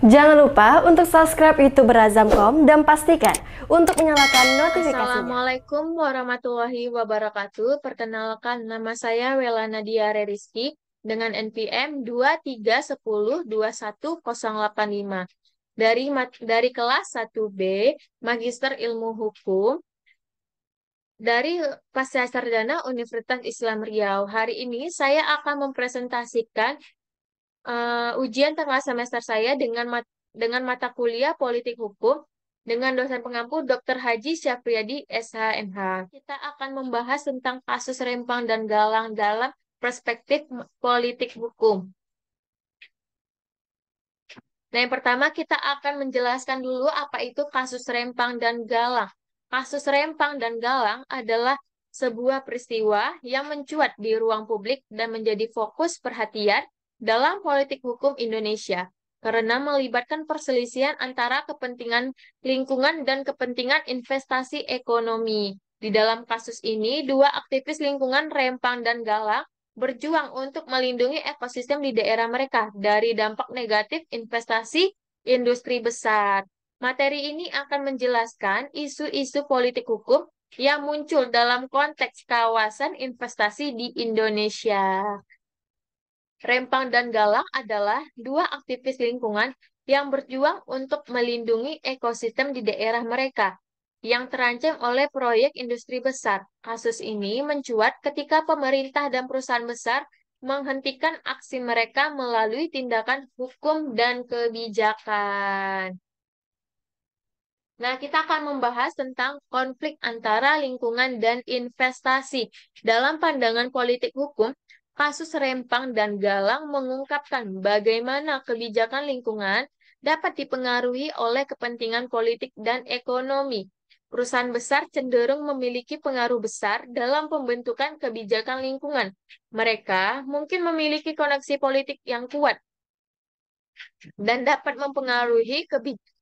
Jangan lupa untuk subscribe YouTube Berazamkom dan pastikan untuk menyalakan notifikasinya. Assalamualaikum warahmatullahi wabarakatuh. Perkenalkan, nama saya Wela Nadia Reriski dengan NPM 231021085 dari kelas 1B Magister Ilmu Hukum dari Pasca Sarjana Universitas Islam Riau. Hari ini saya akan mempresentasikan ujian tengah semester saya dengan mata kuliah Politik Hukum dengan dosen pengampu Dr. Haji Syafriyadi SHMH. Kita akan membahas tentang kasus Rempang dan Galang dalam perspektif politik hukum. Nah, yang pertama kita akan menjelaskan dulu apa itu kasus Rempang dan Galang. Kasus Rempang dan Galang adalah sebuah peristiwa yang mencuat di ruang publik dan menjadi fokus perhatian dalam politik hukum Indonesia karena melibatkan perselisihan antara kepentingan lingkungan dan kepentingan investasi ekonomi. Di dalam kasus ini, dua aktivis lingkungan Rempang dan Galang berjuang untuk melindungi ekosistem di daerah mereka dari dampak negatif investasi industri besar. Materi ini akan menjelaskan isu-isu politik hukum yang muncul dalam konteks kawasan investasi di Indonesia. Rempang dan Galang adalah dua aktivis lingkungan yang berjuang untuk melindungi ekosistem di daerah mereka yang terancam oleh proyek industri besar. Kasus ini mencuat ketika pemerintah dan perusahaan besar menghentikan aksi mereka melalui tindakan hukum dan kebijakan. Nah, kita akan membahas tentang konflik antara lingkungan dan investasi. Dalam pandangan politik hukum, kasus Rempang dan Galang mengungkapkan bagaimana kebijakan lingkungan dapat dipengaruhi oleh kepentingan politik dan ekonomi. Perusahaan besar cenderung memiliki pengaruh besar dalam pembentukan kebijakan lingkungan. Mereka mungkin memiliki koneksi politik yang kuat dan dapat mempengaruhi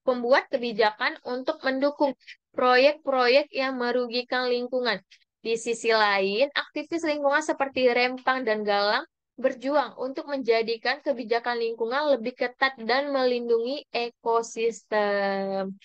pembuat kebijakan untuk mendukung proyek-proyek yang merugikan lingkungan. Di sisi lain, aktivis lingkungan seperti Rempang dan Galang berjuang untuk menjadikan kebijakan lingkungan lebih ketat dan melindungi ekosistem.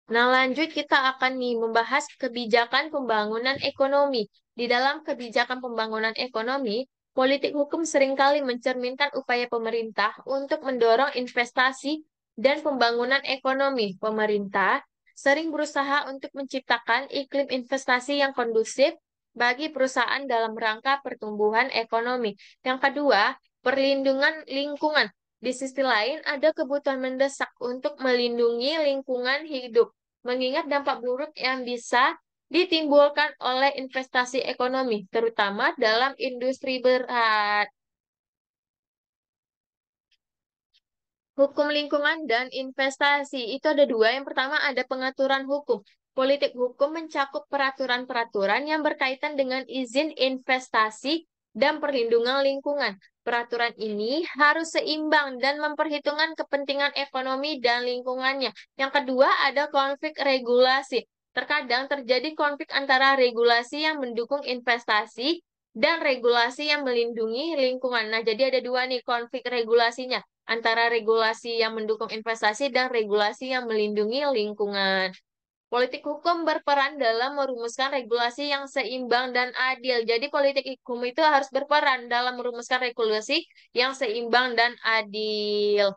Nah, lanjut kita akan nih membahas kebijakan pembangunan ekonomi. Di dalam kebijakan pembangunan ekonomi, politik hukum seringkali mencerminkan upaya pemerintah untuk mendorong investasi dan pembangunan ekonomi. Pemerintah sering berusaha untuk menciptakan iklim investasi yang kondusif bagi perusahaan dalam rangka pertumbuhan ekonomi. Yang kedua, perlindungan lingkungan. Di sisi lain, ada kebutuhan mendesak untuk melindungi lingkungan hidup mengingat dampak buruk yang bisa ditimbulkan oleh investasi ekonomi, terutama dalam industri berat. Hukum lingkungan dan investasi itu ada dua. Yang pertama ada pengaturan hukum. Politik hukum mencakup peraturan-peraturan yang berkaitan dengan izin investasi dan perlindungan lingkungan. Peraturan ini harus seimbang dan memperhitungkan kepentingan ekonomi dan lingkungannya. Yang kedua ada konflik regulasi. Terkadang terjadi konflik antara regulasi yang mendukung investasi dan regulasi yang melindungi lingkungan. Nah, jadi ada dua nih konflik regulasinya antara regulasi yang mendukung investasi dan regulasi yang melindungi lingkungan. Politik hukum berperan dalam merumuskan regulasi yang seimbang dan adil. Jadi politik hukum itu harus berperan dalam merumuskan regulasi yang seimbang dan adil.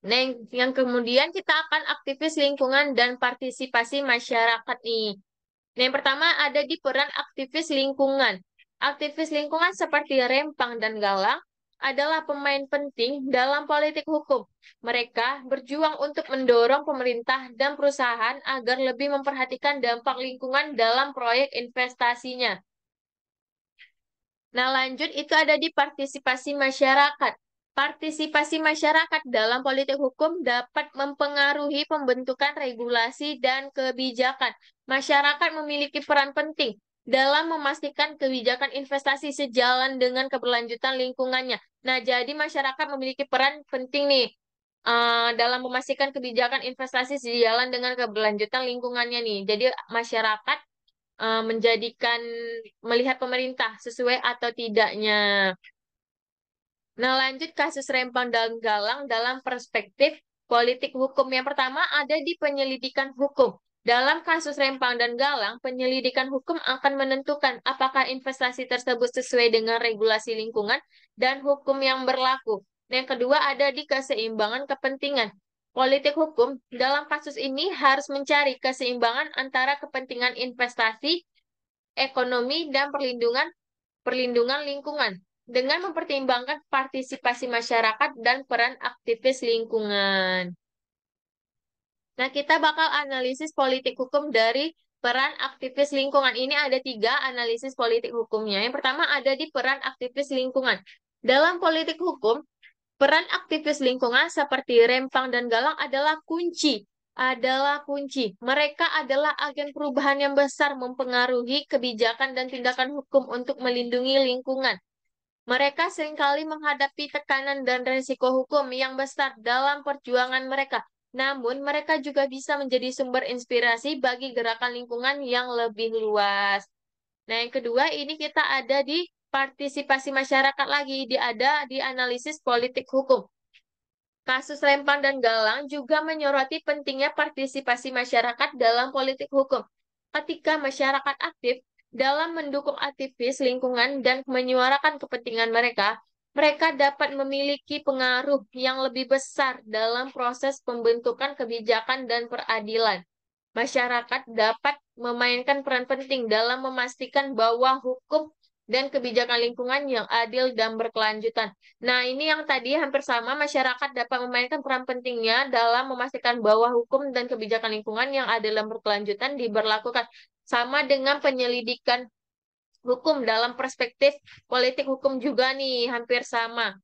Nah, yang kemudian kita akan aktivis lingkungan dan partisipasi masyarakat nih. Nah, yang pertama ada di peran aktivis lingkungan. Aktivis lingkungan seperti Rempang dan Galang adalah pemain penting dalam politik hukum. Mereka berjuang untuk mendorong pemerintah dan perusahaan agar lebih memperhatikan dampak lingkungan dalam proyek investasinya. Nah, lanjut itu ada di partisipasi masyarakat. Partisipasi masyarakat dalam politik hukum dapat mempengaruhi pembentukan regulasi dan kebijakan. Masyarakat memiliki peran penting dalam memastikan kebijakan investasi sejalan dengan keberlanjutan lingkungannya. Nah, jadi masyarakat memiliki peran penting nih dalam memastikan kebijakan investasi sejalan dengan keberlanjutan lingkungannya nih. Jadi masyarakat menjadikan melihat pemerintah sesuai atau tidaknya. Nah, lanjut kasus Rempang dan Galang dalam perspektif politik hukum. Yang pertama ada di penyelidikan hukum. Dalam kasus Rempang dan Galang, penyelidikan hukum akan menentukan apakah investasi tersebut sesuai dengan regulasi lingkungan dan hukum yang berlaku. Nah, yang kedua ada di keseimbangan kepentingan. Politik hukum dalam kasus ini harus mencari keseimbangan antara kepentingan investasi, ekonomi, dan perlindungan lingkungan dengan mempertimbangkan partisipasi masyarakat dan peran aktivis lingkungan. Nah, kita bakal analisis politik hukum dari peran aktivis lingkungan. Ini ada 3 analisis politik hukumnya. Yang pertama ada di peran aktivis lingkungan. Dalam politik hukum, peran aktivis lingkungan seperti Rempang dan Galang adalah kunci. Adalah kunci. Mereka adalah agen perubahan yang besar mempengaruhi kebijakan dan tindakan hukum untuk melindungi lingkungan. Mereka seringkali menghadapi tekanan dan risiko hukum yang besar dalam perjuangan mereka. Namun, mereka juga bisa menjadi sumber inspirasi bagi gerakan lingkungan yang lebih luas. Nah, yang kedua, ini kita ada di partisipasi masyarakat lagi, ada di analisis politik hukum. Kasus Lempang dan Galang juga menyoroti pentingnya partisipasi masyarakat dalam politik hukum. Ketika masyarakat aktif dalam mendukung aktivis lingkungan dan menyuarakan kepentingan mereka, mereka dapat memiliki pengaruh yang lebih besar dalam proses pembentukan kebijakan dan peradilan. Masyarakat dapat memainkan peran penting dalam memastikan bahwa hukum dan kebijakan lingkungan yang adil dan berkelanjutan. Nah, ini yang tadi hampir sama, masyarakat dapat memainkan peran pentingnya dalam memastikan bahwa hukum dan kebijakan lingkungan yang adil dan berkelanjutan diberlakukan. Sama dengan penyelidikan hukum dalam perspektif politik hukum juga nih, hampir sama.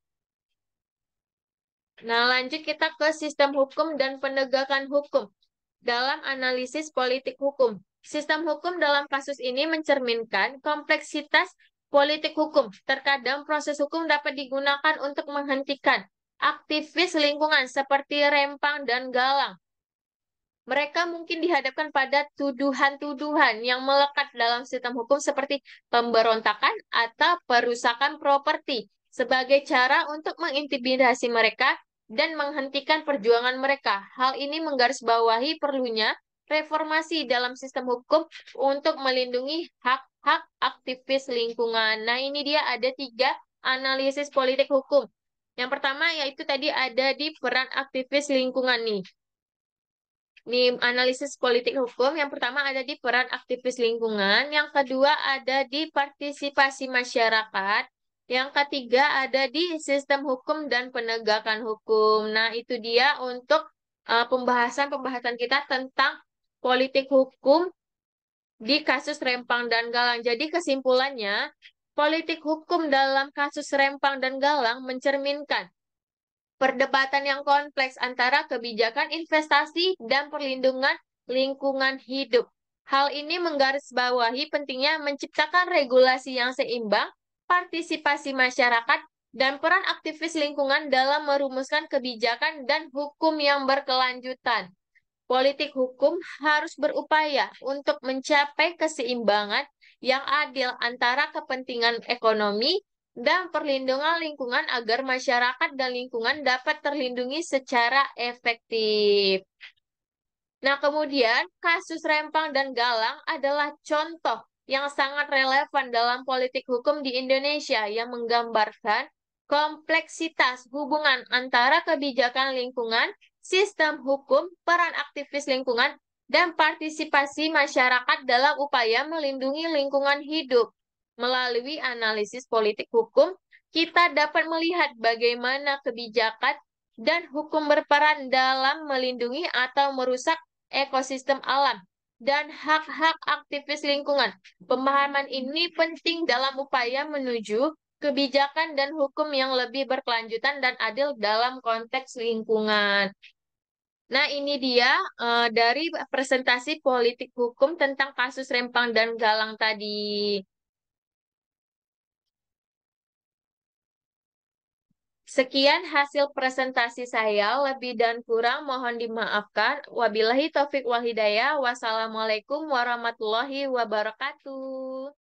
Nah, lanjut kita ke sistem hukum dan penegakan hukum. Dalam analisis politik hukum, sistem hukum dalam kasus ini mencerminkan kompleksitas politik hukum. Terkadang proses hukum dapat digunakan untuk menghentikan aktivis lingkungan seperti Rempang dan Galang. Mereka mungkin dihadapkan pada tuduhan-tuduhan yang melekat dalam sistem hukum seperti pemberontakan atau perusakan properti sebagai cara untuk mengintimidasi mereka dan menghentikan perjuangan mereka. Hal ini menggarisbawahi perlunya reformasi dalam sistem hukum untuk melindungi hak-hak aktivis lingkungan. Nah, ini dia ada 3 analisis politik hukum. Yang pertama yaitu tadi ada di peran aktivis lingkungan nih. Ini analisis politik hukum. Yang pertama ada di peran aktivis lingkungan. Yang kedua ada di partisipasi masyarakat. Yang ketiga ada di sistem hukum dan penegakan hukum. Nah, itu dia untuk pembahasan-pembahasan kita tentang politik hukum di kasus Rempang dan Galang. Jadi kesimpulannya, politik hukum dalam kasus Rempang dan Galang mencerminkan perdebatan yang kompleks antara kebijakan investasi dan perlindungan lingkungan hidup. Hal ini menggarisbawahi pentingnya menciptakan regulasi yang seimbang, partisipasi masyarakat, dan peran aktivis lingkungan dalam merumuskan kebijakan dan hukum yang berkelanjutan. Politik hukum harus berupaya untuk mencapai keseimbangan yang adil antara kepentingan ekonomi dan perlindungan lingkungan agar masyarakat dan lingkungan dapat terlindungi secara efektif. Nah, kemudian kasus Rempang dan Galang adalah contoh yang sangat relevan dalam politik hukum di Indonesia yang menggambarkan kompleksitas hubungan antara kebijakan lingkungan, sistem hukum, peran aktivis lingkungan, dan partisipasi masyarakat dalam upaya melindungi lingkungan hidup. Melalui analisis politik hukum, kita dapat melihat bagaimana kebijakan dan hukum berperan dalam melindungi atau merusak ekosistem alam dan hak-hak aktivis lingkungan. Pemahaman ini penting dalam upaya menuju kebijakan dan hukum yang lebih berkelanjutan dan adil dalam konteks lingkungan. Nah, ini dia dari presentasi politik hukum tentang kasus Rempang dan Galang tadi. Sekian hasil presentasi saya, lebih dan kurang mohon dimaafkan. Wabillahi taufik wal hidayah. Wassalamualaikum warahmatullahi wabarakatuh.